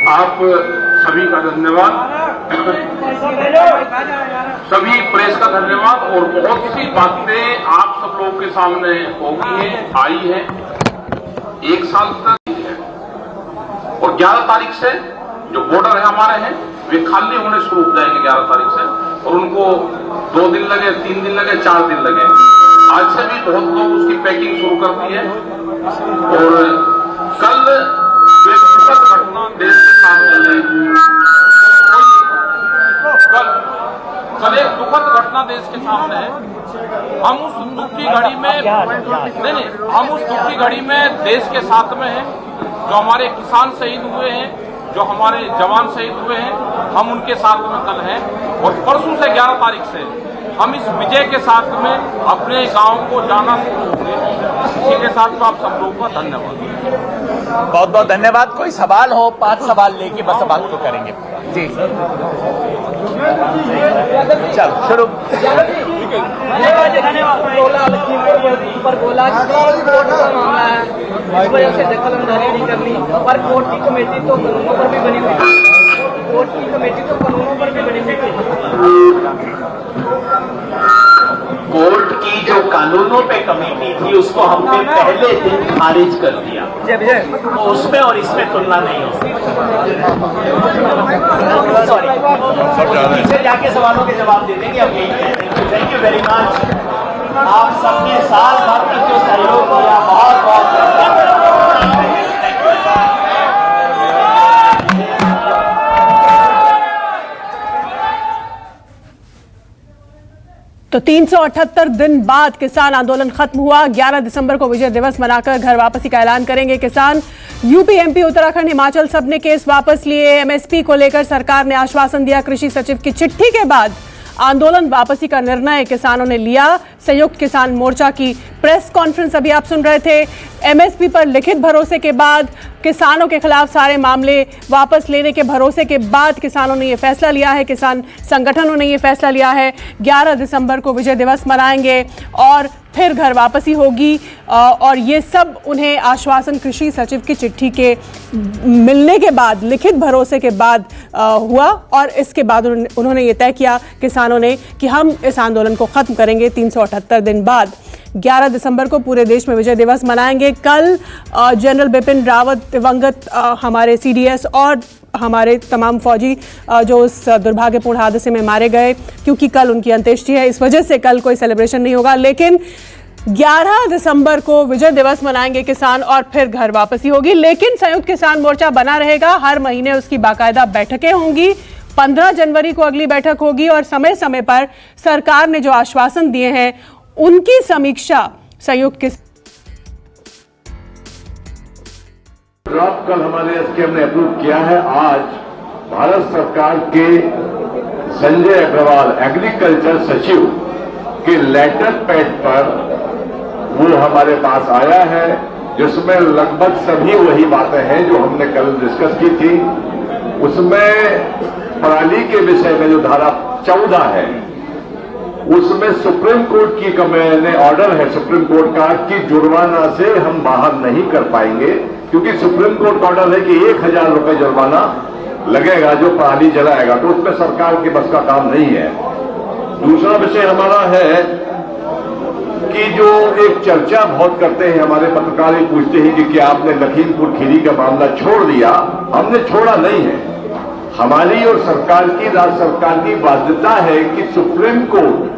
आप सभी का धन्यवाद, सभी प्रेस का धन्यवाद। और बहुत सी बातें आप सब लोगों के सामने होगी हैं, आई है, एक साल तक है। और 11 तारीख से जो बॉर्डर है हमारे हैं वे खाली होने शुरू हो जाएंगे 11 तारीख से। और उनको 2 दिन लगे, 3 दिन लगे, 4 दिन लगे। आज से भी बहुत लोग उसकी पैकिंग शुरू कर दी है। और कल एक दुखद घटना देश के सामने है, कल एक दुखद घटना देश के सामने है। हम उस दुख की घड़ी में हम उस दुख की घड़ी में देश के साथ में हैं। जो हमारे किसान शहीद हुए हैं, जो हमारे जवान शहीद हुए हैं, हम उनके साथ में कल हैं। और परसों से 11 तारीख से हम इस विजय के साथ में अपने गांव को जाना शुरू होंगे। इसी के साथ आप सब लोगों का धन्यवाद। बहुत बहुत धन्यवाद। कोई सवाल हो, 5 सवाल लेके बस बात तो करेंगे जी। चल शुरू। पर बोला कोर्ट का मामला है, इस वजह से दखल अंदाजी नहीं करनी। पर कोर्ट की कमेटी तो कानूनों पर भी बनी हुई है, कोर्ट की कमेटी तो कानूनों पर भी बनी हुई है। कोर्ट की जो कानूनों पे कमेटी थी उसको हमने पहले दिन खारिज कर दिया, तो उसमें और इसमें तुलना नहीं हो सकती। सॉरी, पीछे जाके सवालों के जवाब दे देंगे। अब यही है। Thank you very much. आप सबने साल भर तक जो सहयोग किया, बहुत बहुत धन्यवाद। तो 378 दिन बाद किसान आंदोलन खत्म हुआ। 11 दिसंबर को विजय दिवस मनाकर घर वापसी का ऐलान करेंगे किसान। यूपी, एमपी, उत्तराखंड, हिमाचल सबने केस वापस लिए। एमएसपी को लेकर सरकार ने आश्वासन दिया। कृषि सचिव की चिट्ठी के बाद आंदोलन वापसी का निर्णय किसानों ने लिया। संयुक्त किसान मोर्चा की प्रेस कॉन्फ्रेंस अभी आप सुन रहे थे। एमएसपी पर लिखित भरोसे के बाद, किसानों के खिलाफ सारे मामले वापस लेने के भरोसे के बाद किसानों ने यह फैसला लिया है, किसान संगठनों ने यह फैसला लिया है। 11 दिसंबर को विजय दिवस मनाएंगे और फिर घर वापसी होगी। और ये सब उन्हें आश्वासन कृषि सचिव की चिट्ठी के मिलने के बाद, लिखित भरोसे के बाद हुआ। और इसके बाद उन्होंने ये तय किया किसानों ने कि हम इस आंदोलन को ख़त्म करेंगे 378 दिन बाद। 11 दिसंबर को पूरे देश में विजय दिवस मनाएंगे। कल जनरल बिपिन रावत, दिवंगत हमारे सीडीएस और हमारे तमाम फौजी जो उस दुर्भाग्यपूर्ण हादसे में मारे गए, क्योंकि कल उनकी अंत्येष्टि है, इस वजह से कल कोई सेलिब्रेशन नहीं होगा। लेकिन 11 दिसंबर को विजय दिवस मनाएंगे किसान और फिर घर वापसी होगी। लेकिन संयुक्त किसान मोर्चा बना रहेगा। हर महीने उसकी बाकायदा बैठकें होंगी। 15 जनवरी को अगली बैठक होगी और समय समय पर सरकार ने जो आश्वासन दिए हैं उनकी समीक्षा संयुक्त किसान ड्राफ्ट कल हमारे एसकेएम ने अप्रूव किया है। आज भारत सरकार के संजय अग्रवाल एग्रीकल्चर सचिव के लेटर पैड पर वो हमारे पास आया है, जिसमें लगभग सभी वही बातें हैं जो हमने कल डिस्कस की थी। उसमें पराली के विषय में जो धारा 14 है, उसमें सुप्रीम कोर्ट की मैंने ऑर्डर है सुप्रीम कोर्ट का कि जुर्माना से हम बाहर नहीं कर पाएंगे, क्योंकि सुप्रीम कोर्ट का ऑर्डर है कि 1000 रुपए जुर्माना लगेगा जो पराली जलाएगा, तो उसमें सरकार के बस का काम नहीं है। दूसरा विषय हमारा है कि जो एक चर्चा बहुत करते हैं हमारे पत्रकार, ये पूछते हैं कि क्या आपने लखीमपुर खीरी का मामला छोड़ दिया? हमने छोड़ा नहीं है। हमारी और सरकार की, राज्य सरकार की बाध्यता है कि सुप्रीम कोर्ट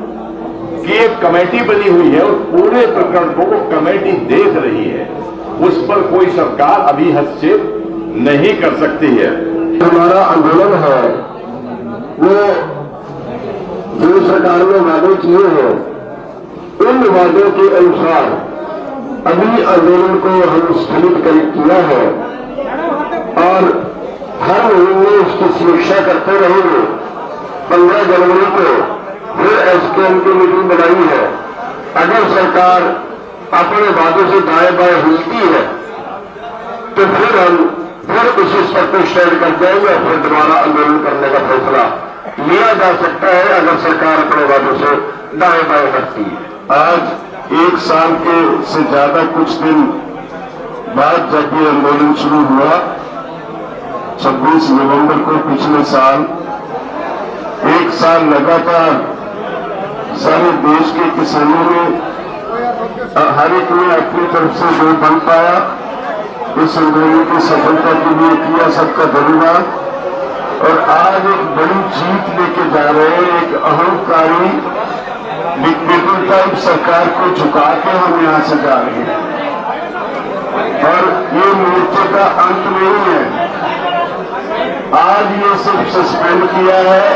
की एक कमेटी बनी हुई है और पूरे प्रकरण को वो कमेटी देख रही है, उस पर कोई सरकार अभी हस्तक्षेप नहीं कर सकती है। हमारा आंदोलन है वो जो सरकार ने वादे किए हैं, उन वादों के अनुसार अभी आंदोलन को हम स्थगित किया है और हर महीने उसकी समीक्षा करते रहेंगे। 15 जनवरी को फिर एसकेएम की मीटिंग बनाई है। अगर सरकार अपने वादों से दाएं बाएं हिलती है तो फिर हम उसी स्तर पर स्टैंड कर जाएंगे और फिर दोबारा आंदोलन करने का फैसला लिया जा सकता है अगर सरकार अपने वादों से दाएं बाएं हटती है। आज 1 साल के से ज्यादा कुछ दिन बाद जब ये आंदोलन शुरू हुआ 26 नवंबर को पिछले साल एक साल लगातार सारे देश के किसानों ने हर एक ने अपनी तरफ से जो बन पाया इस आंदोलन की सफलता के लिए किया, सबका धन्यवाद। और आज एक बड़ी जीत लेके जा रहे हैं, एक अहंकारी डिक्टेटर टाइप सरकार को झुका के हम यहां से जा रहे हैं। और ये मोर्चे का अंत नहीं है, आज ये सिर्फ सस्पेंड किया है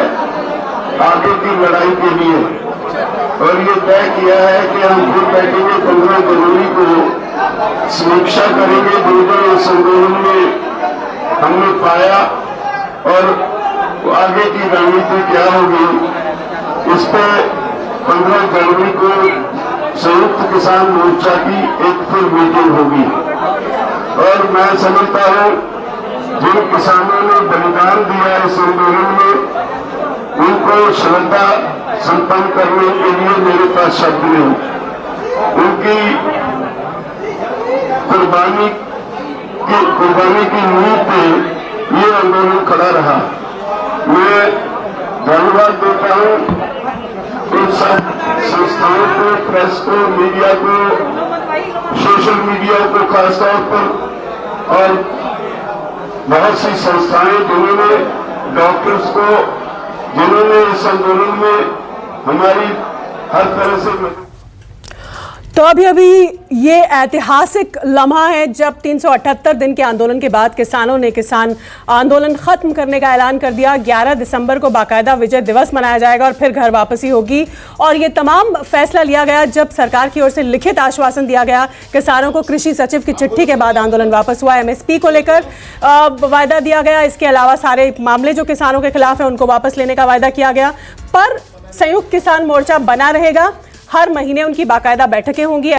आगे की लड़ाई के लिए, और ये तय किया है कि हम फिर बैठेंगे 15 जनवरी को समीक्षा करेंगे जो इस आंदोलन में हमने पाया और आगे की रणनीति क्या होगी। इस पे 15 जनवरी को संयुक्त किसान मोर्चा की एक फिर मीटिंग होगी। और मैं समझता हूं जिन किसानों ने बलिदान दिया इस आंदोलन में उनको श्रद्धा संपन्न करने के लिए मेरे पास शब्द नहीं। उनकी कुर्बानी की नींव पे ये आंदोलन खड़ा रहा। मैं धन्यवाद देता हूं उन सब संस्थाओं को, प्रेस को, मीडिया को, सोशल मीडिया को खासतौर पर, और बहुत सी संस्थाएं जिन्होंने डॉक्टर्स को, जिन्होंने इस आंदोलन में हमारी हर तरह से मदद। तो अभी ये ऐतिहासिक लम्हा है जब 378 दिन के आंदोलन के बाद किसानों ने किसान आंदोलन खत्म करने का ऐलान कर दिया। 11 दिसंबर को बाकायदा विजय दिवस मनाया जाएगा और फिर घर वापसी होगी। और ये तमाम फैसला लिया गया जब सरकार की ओर से लिखित आश्वासन दिया गया किसानों को। कृषि सचिव की चिट्ठी के बाद आंदोलन वापस हुआ। MSP को लेकर वायदा दिया गया। इसके अलावा सारे मामले जो किसानों के खिलाफ हैं उनको वापस लेने का वायदा किया गया। पर संयुक्त किसान मोर्चा बना रहेगा। हर महीने उनकी बाकायदा बैठकें होंगी।